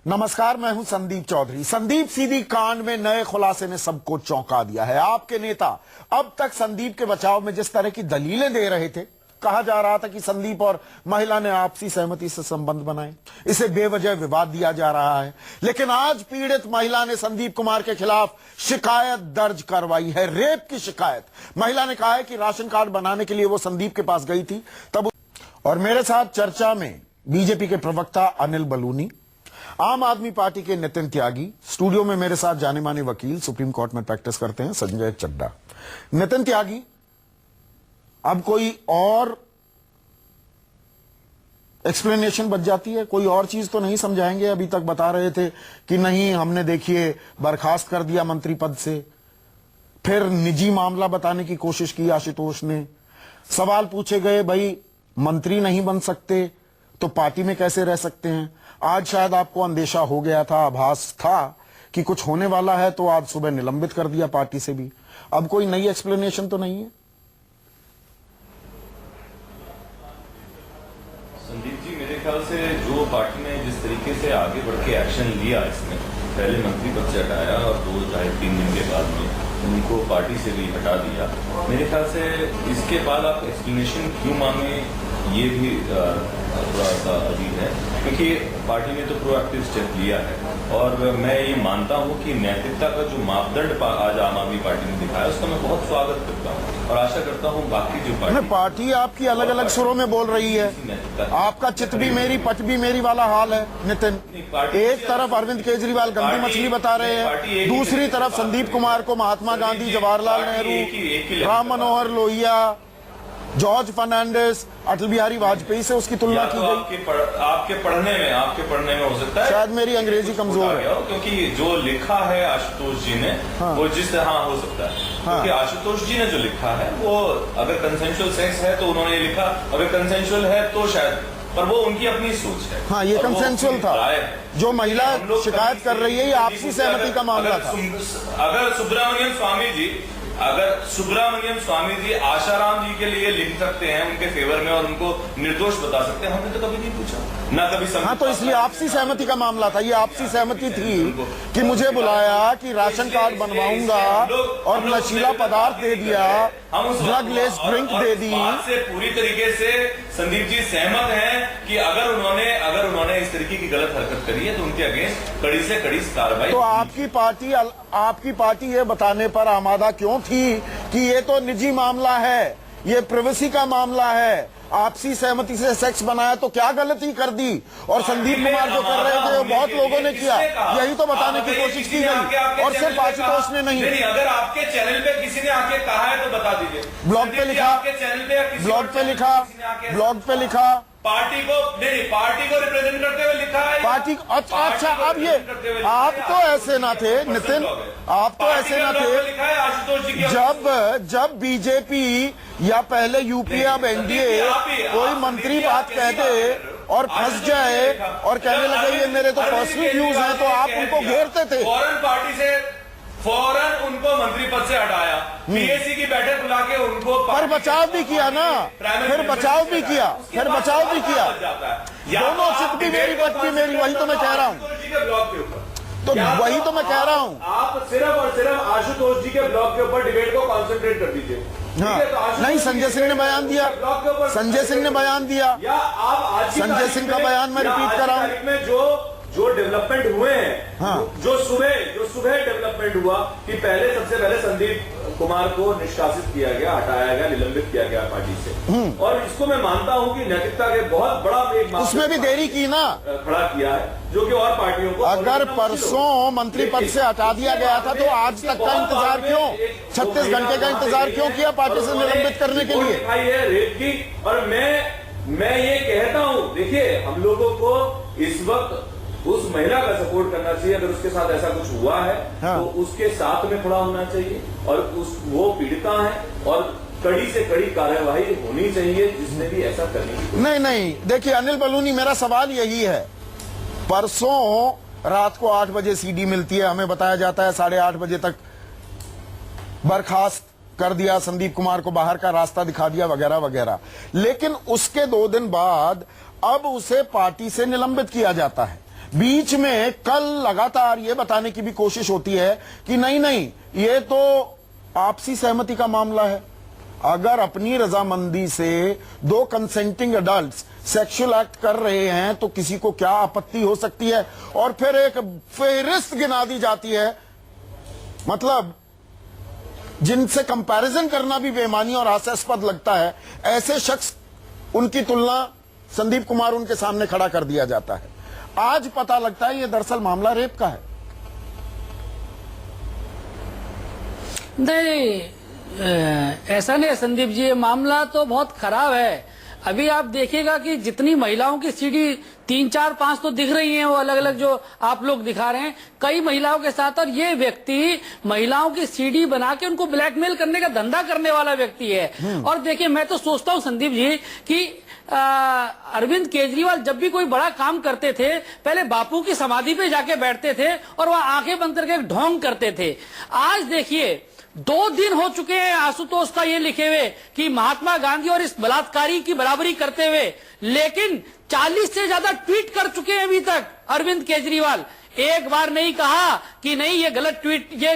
नमस्कार, मैं हूं संदीप चौधरी। संदीप सीधी कांड में नए खुलासे ने सबको चौंका दिया है। आपके नेता अब तक संदीप के बचाव में जिस तरह की दलीलें दे रहे थे, कहा जा रहा था कि संदीप और महिला ने आपसी सहमति से संबंध बनाए, इसे बेवजह विवाद दिया जा रहा है। लेकिन आज पीड़ित महिला ने संदीप कुमार के खिलाफ शिकायत दर्ज करवाई है, रेप की शिकायत। महिला ने कहा है कि राशन कार्ड बनाने के लिए वो संदीप के पास गई थी तब। और मेरे साथ चर्चा में बीजेपी के प्रवक्ता अनिल बलूनी, आम आदमी पार्टी के नितिन त्यागी, स्टूडियो में मेरे साथ जाने माने वकील, सुप्रीम कोर्ट में प्रैक्टिस करते हैं, संजय चड्डा। नितिन त्यागी, अब कोई और एक्सप्लेनेशन बच जाती है? कोई और चीज तो नहीं समझाएंगे? अभी तक बता रहे थे कि नहीं, हमने देखिए बर्खास्त कर दिया मंत्री पद से, फिर निजी मामला बताने की कोशिश की आशुतोष ने। सवाल पूछे गए, भाई मंत्री नहीं बन सकते तो पार्टी में कैसे रह सकते हैं? आज शायद आपको अंदेशा हो गया था, आभास था कि कुछ होने वाला है, तो आज सुबह निलंबित कर दिया पार्टी से भी। अब कोई नई एक्सप्लेनेशन तो नहीं है? संदीप जी, मेरे ख्याल से जो पार्टी ने जिस तरीके से आगे बढ़ के एक्शन लिया, इसमें पहले मंत्री पद से हटाया और 2-3 दिन के बाद में उनको पार्टी से भी हटा दिया, मेरे ख्याल से इसके बाद आप एक्सप्लेनेशन क्यों मांगे, ये भी थोड़ा सा अजीब है, क्योंकि पार्टी ने तो प्रोएक्टिव स्टेप लिया है। और मैं ये मानता हूं कि नैतिकता का जो मापदंड आज आम आदमी पार्टी ने दिखाया, उसका मैं बहुत स्वागत करता हूं और आशा करता हूं बाकी जो पार्टी आपकी अलग अलग सुरों में बोल रही है। आपका चित भी मेरी पट भी मेरी वाला हाल है नितिन। एक तरफ अरविंद केजरीवाल गंदी मछली बता रहे हैं, दूसरी तरफ संदीप कुमार को महात्मा गांधी, जवाहरलाल नेहरू, राम मनोहर लोहिया, जॉर्ज फर्नांडिस, अटल बिहारी वाजपेयी से उसकी तुलना की गई। आपके पढ़ने में हो सकता है, शायद मेरी अंग्रेजी कमजोर है, क्योंकि जो लिखा है आशुतोष जी ने, वो जिस तरह हो सकता है, क्योंकि आशुतोष जी ने जो लिखा है वो अगर कंसेंशुअल सेक्स है तो उन्होंने लिखा, अगर कंसेंशुअल है तो शायद, पर वो उनकी अपनी सोच है। हाँ, ये कंसेंशुअल था। जो महिला शिकायत कर रही है, ये आपसी सहमति का मामला था। अगर सुब्रमण्यम स्वामी जी आशाराम जी के लिए लिख सकते हैं उनके फेवर में और उनको निर्दोष बता सकते हैं, हमने तो कभी नहीं पूछा, ना कभी। हाँ, तो इसलिए आपसी सहमति का मामला था। ये आपसी सहमति थी कि मुझे बुलाया कि राशन कार्ड बनवाऊंगा और नशीला पदार्थ दे दिया, ड्रग लेस ड्रिंक दे दी। से पूरी तरीके से संदीप जी सहमत हैं कि अगर उन्होंने इस तरीके की गलत हरकत करी है तो उनके अगेंस्ट कड़ी से कड़ी कार्रवाई। तो आपकी पार्टी ये बताने पर आमादा क्यों थी कि ये तो निजी मामला है, ये प्राइवेसी का मामला है, आपसी सहमति से सेक्स बनाया तो क्या गलती कर दी? और संदीप कुमार जो कर रहे थे वो बहुत लोगों ने किया, यही तो बताने की कोशिश की गई, और सिर्फ आशुतोष ने नहीं। अगर आपके चैनल पे किसी ने आके कहा है तो बता दीजिए। ब्लॉग पे लिखा, ब्लॉग पे लिखा, पार्टी को रिप्रेजेंट करते हुए लिखा है पार्टी। अच्छा, अब ये आप तो ऐसे ना थे नितिन, आप तो ऐसे ना थे जब बीजेपी या पहले यूपीए अब एनडीए कोई मंत्री बात कह दे और फंस जाए और कहने लगे ये मेरे तो पर्सनल व्यूज हैं, तो आप उनको घेरते थे। फौरन उनको मंत्री पद से हटाया, पीएसी की बैठक बुला के उनको, पर बचाव भी किया ना, फिर बचाव भी किया। दोनों चित भी मेरी पट भी मेरी, वही तो मैं कह रहा हूँ। आप सिर्फ और सिर्फ आशुतोष जी के ब्लॉग के ऊपर डिबेट को कॉन्सेंट्रेट कर दीजिए। हाँ, नहीं, संजय सिंह ने बयान दिया, या आप संजय सिंह का बयान मैं रिपीट कर रहा हूँ। जो डेवलपमेंट हुए हैं, हाँ, जो सुबह डेवलपमेंट हुआ कि सबसे पहले संदीप कुमार को निष्कासित किया गया, हटाया गया, निलंबित किया गया पार्टी से। और इसको मैं मानता हूं कि नैतिकता के बहुत बड़ा एक उसमें भी देरी की ना, खड़ा किया है, जो कि और पार्टियों को। अगर परसों मंत्री पद से हटा दिया गया था तो आज तक का इंतजार क्यों, 36 घंटे का इंतजार क्यों किया पार्टी से निलंबित करने के लिए? रेप की। और मैं ये कहता हूं, देखिए, हम लोगों को इस वक्त उस महिला का सपोर्ट करना चाहिए। अगर उसके साथ ऐसा कुछ हुआ है, हाँ, तो उसके साथ में खड़ा होना चाहिए, और वो पीड़िता है और कड़ी से कड़ी कार्यवाही होनी चाहिए जिसने भी ऐसा करनी। नहीं, देखिए अनिल बलूनी, मेरा सवाल यही है, परसों रात को 8 बजे सीडी मिलती है, हमें बताया जाता है 8:30 बजे तक बर्खास्त कर दिया, संदीप कुमार को बाहर का रास्ता दिखा दिया, वगैरह वगैरह। लेकिन उसके 2 दिन बाद अब उसे पार्टी से निलंबित किया जाता है। बीच में कल लगातार ये बताने की भी कोशिश होती है कि नहीं नहीं, ये तो आपसी सहमति का मामला है। अगर अपनी रजामंदी से दो कंसेंटिंग एडल्ट्स सेक्सुअल एक्ट कर रहे हैं तो किसी को क्या आपत्ति हो सकती है? और फिर एक फेहरिस्त गिना दी जाती है, मतलब जिनसे कंपैरिजन करना भी बेईमानी और हास्यास्पद लगता है, ऐसे शख्स, उनकी तुलना संदीप कुमार उनके सामने खड़ा कर दिया जाता है। आज पता लगता है ये दरअसल मामला रेप का है। नहीं, ऐसा नहीं है संदीप जी, ये मामला तो बहुत खराब है। अभी आप देखिएगा कि जितनी महिलाओं की सीडी 3, 4, 5 तो दिख रही हैं, वो अलग अलग जो आप लोग दिखा रहे हैं, कई महिलाओं के साथ, और ये व्यक्ति महिलाओं की सीडी बना के उनको ब्लैकमेल करने का धंधा करने वाला व्यक्ति है। और देखिए, मैं तो सोचता हूँ संदीप जी कि अरविंद केजरीवाल जब भी कोई बड़ा काम करते थे, पहले बापू की समाधि पे जाके बैठते थे और वह आंखें बंद करके ढोंग करते थे। आज देखिए 2 दिन हो चुके हैं आशुतोष का ये लिखे हुए कि महात्मा गांधी और इस बलात्कारी की बराबरी करते हुए, लेकिन 40 से ज्यादा ट्वीट कर चुके हैं अभी तक अरविंद केजरीवाल। एक बार नहीं कहा कि नहीं ये गलत ट्वीट, ये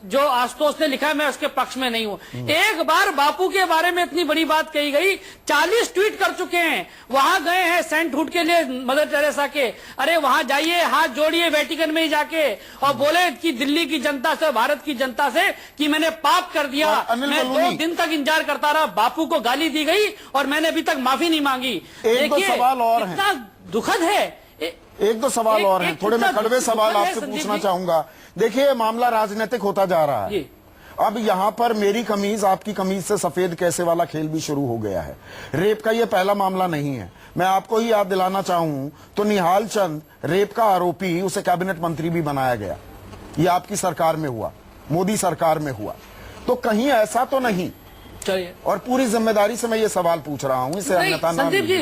जो आशुतोष ने लिखा है मैं उसके पक्ष में नहीं हूं। एक बार बापू के बारे में इतनी बड़ी बात कही गई, 40 ट्वीट कर चुके हैं। वहां गए हैं सेंट हुड के लिए मदर टेरेसा के, अरे वहां जाइए, हाथ जोड़िए वेटिकन में ही जाके, और बोले कि दिल्ली की जनता से, भारत की जनता से कि मैंने पाप कर दिया। मैं 2 दिन तक इंतजार करता रहा, बापू को गाली दी गई और मैंने अभी तक माफी नहीं मांगी। एक दो सवाल और हैं, इतना दुखद है। एक दो सवाल और हैं, थोड़े मैं कड़वे सवाल आपसे पूछना चाहूंगा। देखिए, मामला राजनीतिक होता जा रहा है। अब यहां पर मेरी कमीज आपकी कमीज से सफेद कैसे वाला खेल भी शुरू हो गया है। रेप का यह पहला मामला नहीं है। मैं आपको ही याद दिलाना चाहूं तो निहाल चंद रेप का आरोपी, उसे कैबिनेट मंत्री भी बनाया गया। यह आपकी सरकार में हुआ, मोदी सरकार में हुआ। तो कहीं ऐसा तो नहीं? चलिए, और पूरी जिम्मेदारी से मैं ये सवाल पूछ रहा हूँ, इसे अन्यथा ना संदीप जी,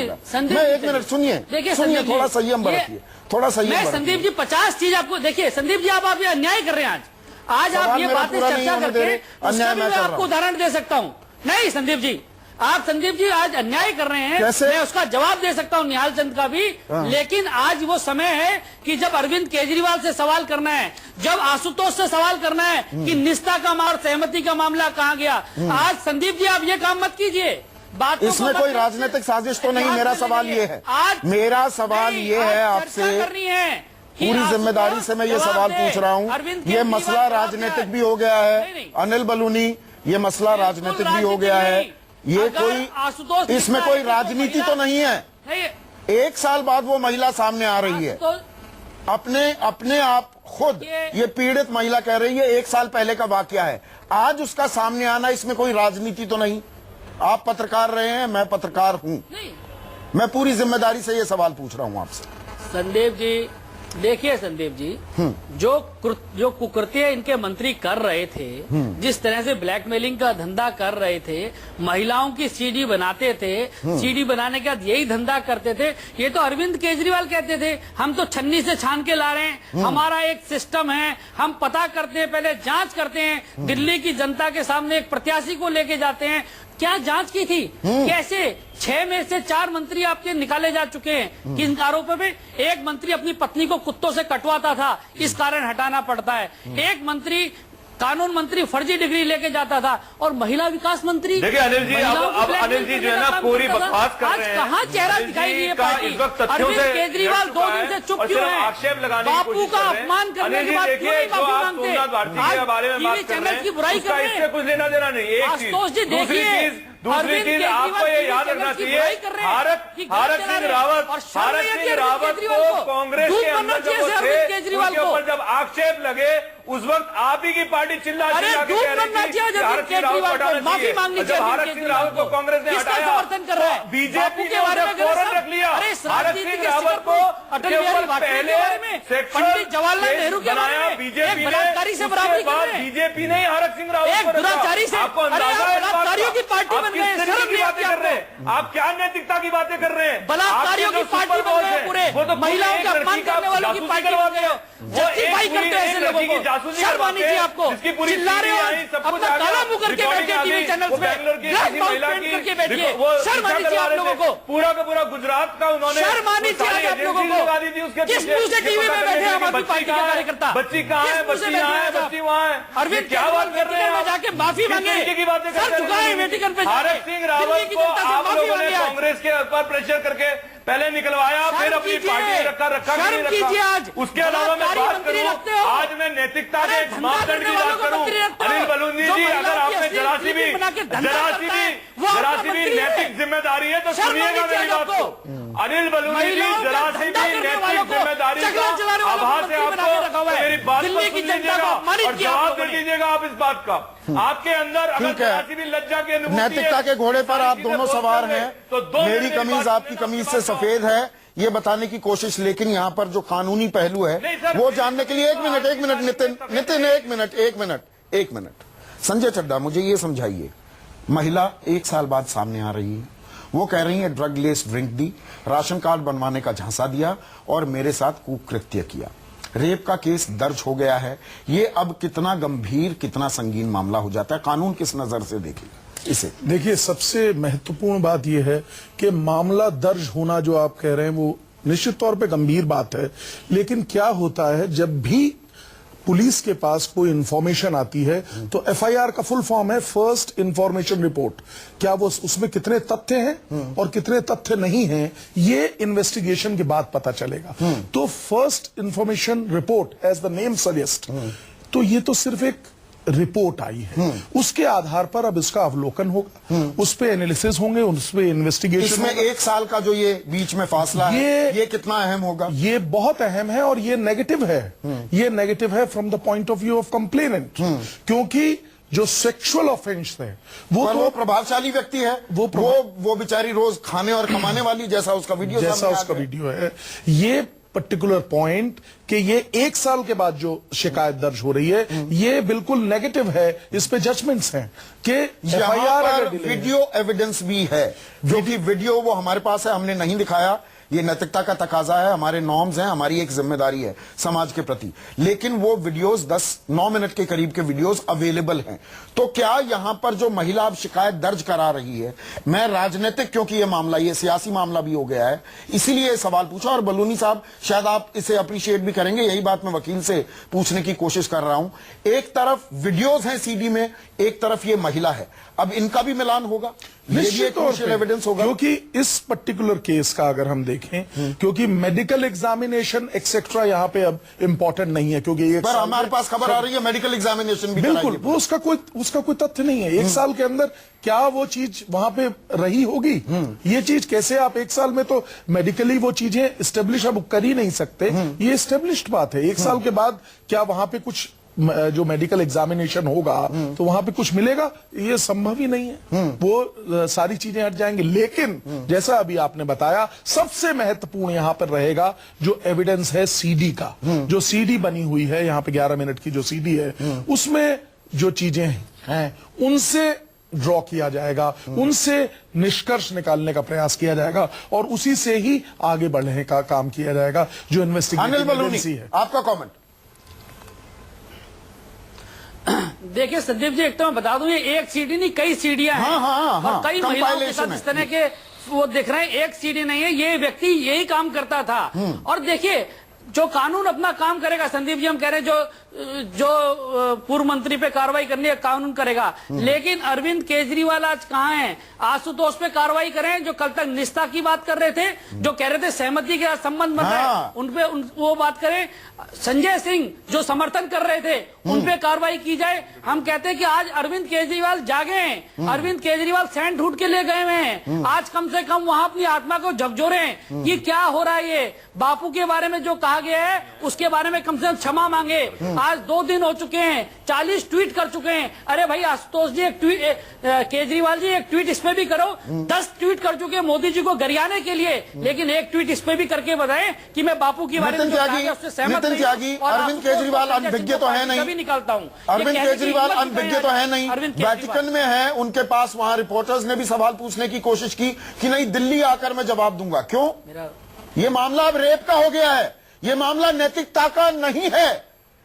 मैं एक मिनट सुनिए, सुनिए, थोड़ा संयम बरतिए, थोड़ा संयम बरतिए। संदीप जी 50 चीज आपको, देखिए संदीप जी, आप ये अन्याय कर रहे हैं आज आप ये बातें चर्चा करके उसका भी मैं आपको उदाहरण दे सकता हूँ। नहीं संदीप जी, आप संदीप जी आज अन्याय कर रहे हैं, मैं उसका जवाब दे सकता हूं निहाल चंद का भी। लेकिन आज वो समय है कि जब अरविंद केजरीवाल से सवाल करना है, जब आशुतोष से सवाल करना है कि निष्ठा का और सहमति का मामला कहां गया। आज संदीप जी आप ये काम मत कीजिए। बात इसमें कोई राजनीतिक साजिश तो नहीं? मेरा सवाल ये है, मेरा सवाल ये है आपसे, करनी है पूरी जिम्मेदारी से मैं ये सवाल पूछ रहा हूँ। ये मसला राजनीतिक भी हो गया है अनिल बलूनी, ये मसला राजनीतिक भी हो गया है। ये कोई, इसमें कोई राजनीति तो नहीं है। 1 साल बाद वो महिला सामने आ रही है, अपने आप खुद ये पीड़ित महिला कह रही है 1 साल पहले का वाकया है। आज उसका सामने आना, इसमें कोई राजनीति तो नहीं? आप पत्रकार रहे हैं, मैं पत्रकार हूं, मैं पूरी जिम्मेदारी से ये सवाल पूछ रहा हूं आपसे। संदीप जी देखिए, संदीप जी जो कुकृत्य इनके मंत्री कर रहे थे, जिस तरह से ब्लैकमेलिंग का धंधा कर रहे थे, महिलाओं की सीडी बनाते थे, सीडी बनाने के बाद यही धंधा करते थे। ये तो अरविंद केजरीवाल कहते थे हम तो छन्नी से छान के ला रहे हैं, हमारा एक सिस्टम है, हम पता करते हैं, पहले जांच करते हैं, दिल्ली की जनता के सामने एक प्रत्याशी को लेके जाते हैं। क्या जांच की थी? कैसे 6 में से 4 मंत्री आपके निकाले जा चुके हैं। किन आरोपों में? एक मंत्री अपनी पत्नी को कुत्तों से कटवाता था, इस कारण हटाना पड़ता है। एक मंत्री, कानून मंत्री, फर्जी डिग्री लेके जाता था। और महिला विकास मंत्री, देखिए अनिल जी, अब अनिल जी जो है ना पूरी बकवास कर रहे हैं। कहाँ चेहरा दिखाई दी है पार्टी? अरविंद केजरीवाल 2 दिन से चुप क्यों है? आक्षेप लगाने बापू का अपमान करने के बाद क्यों नहीं माफी मांगते? आज चैनल की बुराई कर रहे हैं, कुछ लेना देना नहीं। आशुतोष जी देखिए, दूसरी चीज आपको ये याद रखना चाहिए, भारत सिंह रावत को कांग्रेस के अंदर जब वो थे, उनके ऊपर जब आक्षेप लगे, उस वक्त आप ही की पार्टी चिल्ला के कह रही थी भारत सिंह रावत को हटाना चाहिए। जब भारत सिंह रावत को कांग्रेस ने हटाया, समर्थन कर रहा है बीजेपी ने उसे फौरन रख लिया। भारत सिंह रावत को अटल बिहारी वाजपेयी के बारे में, पंडित जवाहरलाल नेहरू के बारे में बीजेपी बलात्कारी से बराबरी कर रहे हैं। बीजेपी ने भारत सिंह रावत एक दुराचारी से, बलात्कारियों की पार्टी बन गए, शर्म नहीं आती आपको? आप क्या नैतिकता की बातें कर रहे हैं? बलात्कारियों की पार्टी बन गए, पूरे महिलाओं का अपमान करने वालों की पार्टी बन गए। जस्टिफाई करते हैं ऐसे लोगों को। जासूसी शर्म आनी चाहिए आपको। जिसकी पूरी चिल्ला रहे हो, आई, सब कुछ अपना आ गया, काला मुंह करके रिकॉर्डिंग बैठिए आ टीवी गई, चैनल्स वो में, बैंगलोर की ब्लैक किसी माउथ महिला पेंट की करके बैठिए। वो शर्म आनी चाहिए आप लोगों को। पूरा का पूरा गुजरात का उन्होंने शर्म आनी चाहिए आप लोगों को। लगा दी थी उसके किस मुंह से टीवी में बैठे आम आदमी पार्टी के कार्यकर्ता? बच्ची कहाँ है, बच्ची यहाँ है, बच्ची वहाँ है। अरविंद क्या बात कर रहे हैं आप? जाके माफी मांगे, की बातें सर झुकाए वेटिकन पे। भारत सिंह रावत को आप लोगों ने कांग्रेस के ऊपर प्रेशर करके पहले निकलवाया, फिर अपनी पार्टी में रखा कि नहीं रखा। उसके अलावा मैं बात करूं, आज मैं नैतिकता के मापदंड की बात करूं, अनिल बलूनी जी, अगर आपने जरा सी भी नैतिक जिम्मेदारी है तो सुनिएगा मेरी बात को। अनिल बलूनी जी, जरा सी भी नैतिक जिम्मेदारी का आभास है आपको, मेरी बात को सुन लीजिएगा और जवाब दे दीजिएगा आप इस बात का। आपके अंदर अगर जरा सी भी लज्जा की अनुभूति है, नैतिकता के घोड़े पर आप दोनों सवार हैं, तो मेरी कमीज आपकी कमीज से सफेद है, ये बताने की कोशिश। लेकिन यहाँ पर जो कानूनी पहलू है वो जानने के लिए एक मिनट नितिन, एक मिनट संजय चड्ढा, मुझे ये समझाइए, महिला 1 साल बाद सामने आ रही है, वो कह रही है ड्रग लेस ड्रिंक दी, राशन कार्ड बनवाने का झांसा दिया और मेरे साथ कुकृत्य किया। रेप का केस दर्ज हो गया है। ये अब कितना गंभीर, कितना संगीन मामला हो जाता है, कानून किस नजर से देखेगा इसे? देखिए, सबसे महत्वपूर्ण बात यह है कि मामला दर्ज होना जो आप कह रहे हैं वो निश्चित तौर पे गंभीर बात है, लेकिन क्या होता है जब भी पुलिस के पास कोई इंफॉर्मेशन आती है तो एफआईआर का फुल फॉर्म है फर्स्ट इंफॉर्मेशन रिपोर्ट। क्या वो उसमें कितने तथ्य हैं और कितने तथ्य नहीं हैं, ये इन्वेस्टिगेशन के बाद पता चलेगा। तो first information report as the name suggest, तो ये तो सिर्फ एक रिपोर्ट आई है, उसके आधार पर अब इसका अवलोकन होगा, उस पे एनालिसिस होंगे, उस पे इन्वेस्टिगेशन। इसमें 1 साल का जो ये बीच में फासला है, ये कितना अहम होगा? ये बहुत अहम है और ये नेगेटिव है। ये नेगेटिव है from the point of view of complainant, क्योंकि जो सेक्सुअल ऑफेंस है वो प्रभावशाली व्यक्ति है, वो बेचारी रोज खाने और कमाने वाली, जैसा उसका वीडियो है। ये पर्टिकुलर पॉइंट कि ये 1 साल के बाद जो शिकायत दर्ज हो रही है ये बिल्कुल नेगेटिव है। इस पे जजमेंट्स हैं कि एफआईआर वीडियो एविडेंस भी है, जो कि वीडियो वो हमारे पास है, हमने नहीं दिखाया। ये नैतिकता का तकाजा है, हमारे नॉर्म्स हैं, हमारी एक जिम्मेदारी है समाज के प्रति। लेकिन वो वीडियोस 9 मिनट के करीब के वीडियोस अवेलेबल हैं। तो क्या यहां पर जो महिला अब शिकायत दर्ज करा रही है, मैं राजनीतिक, क्योंकि ये मामला ये सियासी मामला भी हो गया है, इसीलिए ये सवाल पूछा। और बलूनी साहब शायद आप इसे अप्रिशिएट भी करेंगे, यही बात मैं वकील से पूछने की कोशिश कर रहा हूं। एक तरफ वीडियोज हैं सीडी में, एक तरफ ये महिला है, अब इनका भी मिलान होगा, निश्चित तौर पे एविडेंस होगा। क्योंकि इस पर्टिकुलर केस का अगर हम देखें, क्योंकि मेडिकल एग्जामिनेशन एक्सेट्रा यहाँ पे अब इम्पोर्टेंट नहीं है, क्योंकि पर हमारे पास खबर आ रही है मेडिकल एग्जामिनेशन भी बिल्कुल वो उसका कोई तथ्य नहीं है। 1 साल के अंदर क्या वो चीज वहां पे रही होगी, ये चीज कैसे आप 1 साल में तो मेडिकली वो चीजें स्टेब्लिश अब कर ही नहीं सकते, ये स्टेब्लिश्ड बात है। 1 साल के बाद क्या वहां पे कुछ जो मेडिकल एग्जामिनेशन होगा तो वहां पे कुछ मिलेगा, ये संभव ही नहीं है। वो सारी चीजें हट जाएंगी। लेकिन जैसा अभी आपने बताया, सबसे महत्वपूर्ण यहां पर रहेगा जो एविडेंस है सीडी का, जो सीडी बनी हुई है यहां पे 11 मिनट की जो सीडी है, उसमें जो चीजें हैं उनसे ड्रॉ किया जाएगा, उनसे निष्कर्ष निकालने का प्रयास किया जाएगा और उसी से ही आगे बढ़ने का काम किया जाएगा जो इन्वेस्टिगेटिव एजेंसी है। आपका कमेंट? देखिए संदीप जी, एक तो मैं बता दूं, ये एक सीडी नहीं कई सीडियां हैं। और कई महिलाओं के साथ इस तरह के वो दिख रहे हैं, एक सीडी नहीं है। ये व्यक्ति यही काम करता था। और देखिए, जो कानून अपना काम करेगा, संदीप जी हम कह रहे हैं जो पूर्व मंत्री पे कार्रवाई करनी है कानून करेगा, लेकिन अरविंद केजरीवाल आज कहाँ हैं? आशुतोष पे कार्रवाई करें, जो कल तक निष्ठा की बात कर रहे थे, जो कह रहे थे सहमति के संबंध मत है, उनपे वो बात करें। संजय सिंह जो समर्थन कर रहे थे, उनपे कार्रवाई की जाए। हम कहते हैं कि आज अरविंद केजरीवाल जागे हैं, अरविंद केजरीवाल सैंड ढूंढ के ले गए हैं। आज कम से कम वहां अपनी आत्मा को झकझोरे कि क्या हो रहा है। ये बापू के बारे में जो कहा गया है उसके बारे में कम से कम क्षमा मांगे। आज 2 दिन हो चुके हैं, 40 ट्वीट कर चुके हैं। अरे भाई आशुतोष जी, एक ट्वीट, केजरीवाल जी एक ट्वीट इस पे भी करो। 10 ट्वीट कर चुके हैं मोदी जी को गरियाने के लिए, लेकिन एक ट्वीट इस पे भी करके बताएं कि मैं बापू के बारे में जो कहा गया उससे सहमत नहीं हूं। अरविंद केजरीवाल अनभिज्ञ तो है नहीं, निकालता हूं। अरविंद केजरीवाल अनभिज्ञ तो है नहीं, वेटिकन में है, उनके पास वहां रिपोर्टर्स ने भी सवाल पूछने की कोशिश की कि नहीं दिल्ली आकर मैं जवाब दूंगा। क्यों? ये मामला अब रेप का हो गया है, ये मामला नैतिकता का नहीं है,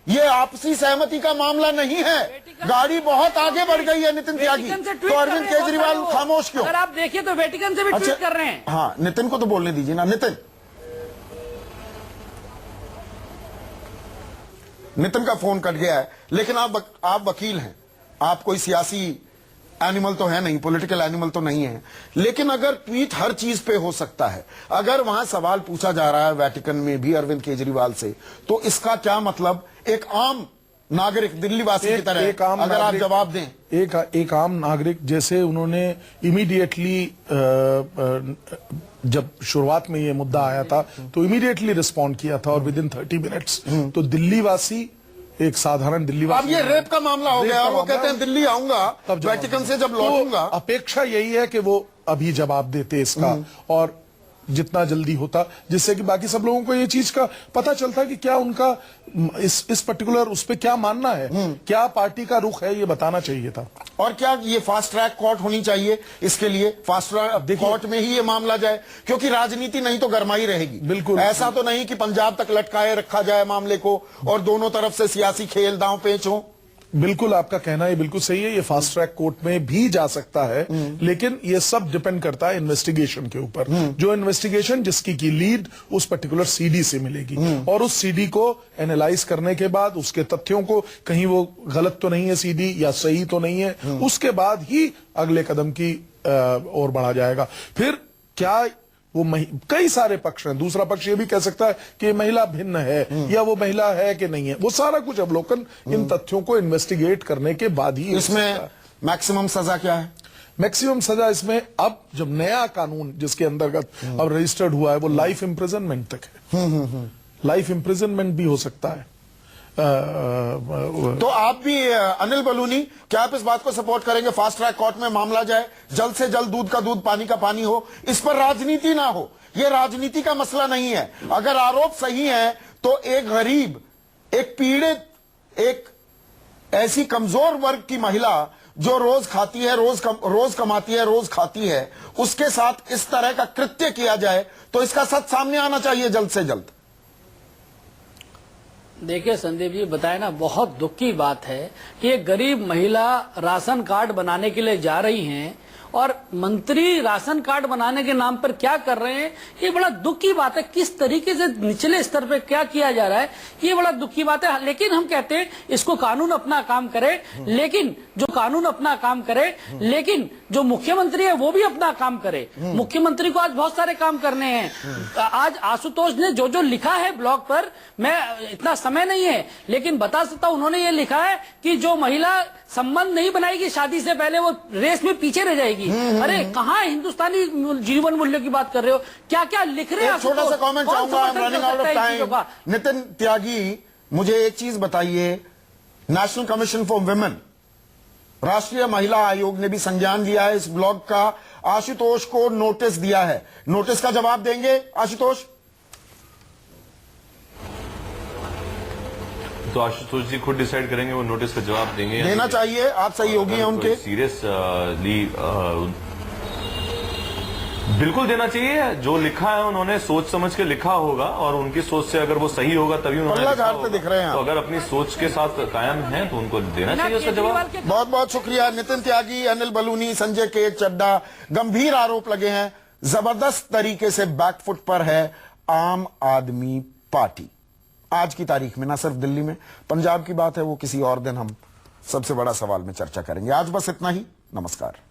ये आपसी सहमति का मामला नहीं है। गाड़ी बहुत आगे बढ़ गई है नितिन त्यागी। वेटिकन से ट्वीट तो कर अरविंद रहे हैं केजरीवाल बहुत खामोश क्यों? अगर आप देखिए तो वेटिकन से भी ट्वीट कर रहे हैं। हाँ, नितिन को तो बोलने दीजिए ना। नितिन का फोन कट गया है, लेकिन आप वकील हैं, आप कोई सियासी एनिमल तो है नहीं, पॉलिटिकल एनिमल तो नहीं है। लेकिन अगर ट्वीट हर चीज पे हो सकता है, अगर वहां सवाल पूछा जा रहा है वेटिकन में भी अरविंद केजरीवाल से, तो इसका क्या मतलब? एक आम नागरिक, दिल्ली वासी की तरह एक आम अगर आप नागरिक- जवाब दें। एक आम नागरिक, जैसे उन्होंने इमीडिएटली जब शुरुआत में ये मुद्दा आया था तो इमीडिएटली रिस्पॉन्ड किया था और विद इन 30 मिनट्स तो दिल्ली वासी, एक साधारण दिल्ली अब वासी, ये रेप का मामला हो रेप गया का और वो मामला कहते हैं दिल्ली आऊंगा तब जवाब वेटिकन से जब तो लौटूंगा। अपेक्षा यही है कि वो अभी जवाब देते इसका, और जितना जल्दी होता, जिससे कि बाकी सब लोगों को ये चीज का पता चलता कि क्या उनका इस पर्टिकुलर उस पे क्या मानना है, क्या पार्टी का रुख है, ये बताना चाहिए था। और क्या ये फास्ट ट्रैक कोर्ट होनी चाहिए? इसके लिए फास्ट ट्रैक कोर्ट में ही ये मामला जाए, क्योंकि राजनीति नहीं तो गरमाई रहेगी। बिल्कुल। ऐसा तो नहीं कि पंजाब तक लटकाए रखा जाए मामले को और दोनों तरफ से सियासी खेल दांव पेच हो। बिल्कुल, आपका कहना ये बिल्कुल सही है, ये फास्ट ट्रैक कोर्ट में भी जा सकता है, लेकिन ये सब डिपेंड करता है इन्वेस्टिगेशन के ऊपर। जो इन्वेस्टिगेशन जिसकी की लीड उस पर्टिकुलर सीडी से मिलेगी और उस सीडी को एनालाइज करने के बाद उसके तथ्यों को, कहीं वो गलत तो नहीं है सीडी या सही तो नहीं है, उसके बाद ही अगले कदम की ओर बढ़ा जाएगा। फिर क्या वो कई सारे पक्ष हैं, दूसरा पक्ष ये भी कह सकता है कि महिला भिन्न है या वो महिला है कि नहीं है, वो सारा कुछ अवलोकन इन तथ्यों को इन्वेस्टिगेट करने के बाद ही। इसमें मैक्सिमम सजा क्या है? मैक्सिमम सजा इसमें, अब जब नया कानून जिसके अंतर्गत अब रजिस्टर्ड हुआ है वो लाइफ इम्प्रिजनमेंट तक है। लाइफ इम्प्रिजनमेंट भी हो सकता है। तो आप भी अनिल बलूनी, क्या आप इस बात को सपोर्ट करेंगे फास्ट ट्रैक कोर्ट में मामला जाए, जल्द से जल्द दूध का दूध पानी का पानी हो, इस पर राजनीति ना हो? यह राजनीति का मसला नहीं है। अगर आरोप सही है तो एक गरीब, एक पीड़ित, एक ऐसी कमजोर वर्ग की महिला जो रोज खाती है, रोज कमाती है, रोज खाती है, उसके साथ इस तरह का कृत्य किया जाए तो इसका सच सामने आना चाहिए जल्द से जल्द। देखिए संदीप जी, बताए ना, बहुत दुख की बात है कि एक गरीब महिला राशन कार्ड बनाने के लिए जा रही हैं और मंत्री राशन कार्ड बनाने के नाम पर क्या कर रहे हैं, ये बड़ा दुख की बात है। किस तरीके से निचले स्तर पे क्या किया जा रहा है, ये बड़ा दुख की बात है। लेकिन हम कहते हैं इसको कानून अपना काम करे, लेकिन जो कानून अपना काम करे, लेकिन जो मुख्यमंत्री है वो भी अपना काम करे। मुख्यमंत्री को आज बहुत सारे काम करने हैं। आज आशुतोष ने जो जो लिखा है ब्लॉग पर, मैं इतना समय नहीं है लेकिन बता सकता हूं, उन्होंने ये लिखा है कि जो महिला संबंध नहीं बनाएगी शादी से पहले वो रेस में पीछे रह जाएगी। अरे कहाँ हिंदुस्तानी जीवन मूल्यों की बात कर रहे हो? क्या क्या लिख रहे हैं? छोटा सा कमेंट चाहूंगा, running out of time. Nitin Tyagi, मुझे एक चीज बताइए, नेशनल कमीशन फॉर वुमेन, राष्ट्रीय महिला आयोग ने भी संज्ञान लिया है इस ब्लॉग का, आशुतोष को नोटिस दिया है। नोटिस का जवाब देंगे आशुतोष? तो आशुतोष जी खुद डिसाइड करेंगे वो नोटिस का जवाब देंगे। देना चाहिए, आप सहयोगी हैं उनके। सीरियसली बिल्कुल देना चाहिए। जो लिखा है उन्होंने सोच समझ के लिखा होगा और उनकी सोच से अगर वो सही होगा तभी उन्होंने पल्ला लिखा झाड़ते होगा। दिख रहे हैं आप। तो अगर अपनी सोच के साथ कायम है तो उनको देना चाहिए उसका जवाब। बहुत बहुत शुक्रिया नितिन त्यागी, अनिल बलूनी, संजय के चड्डा। गंभीर आरोप लगे हैं, जबरदस्त तरीके से बैकफुट पर है आम आदमी पार्टी। आज की तारीख में ना सिर्फ दिल्ली में, पंजाब की बात है वो किसी और दिन हम सबसे बड़ा सवाल में चर्चा करेंगे। आज बस इतना ही, नमस्कार।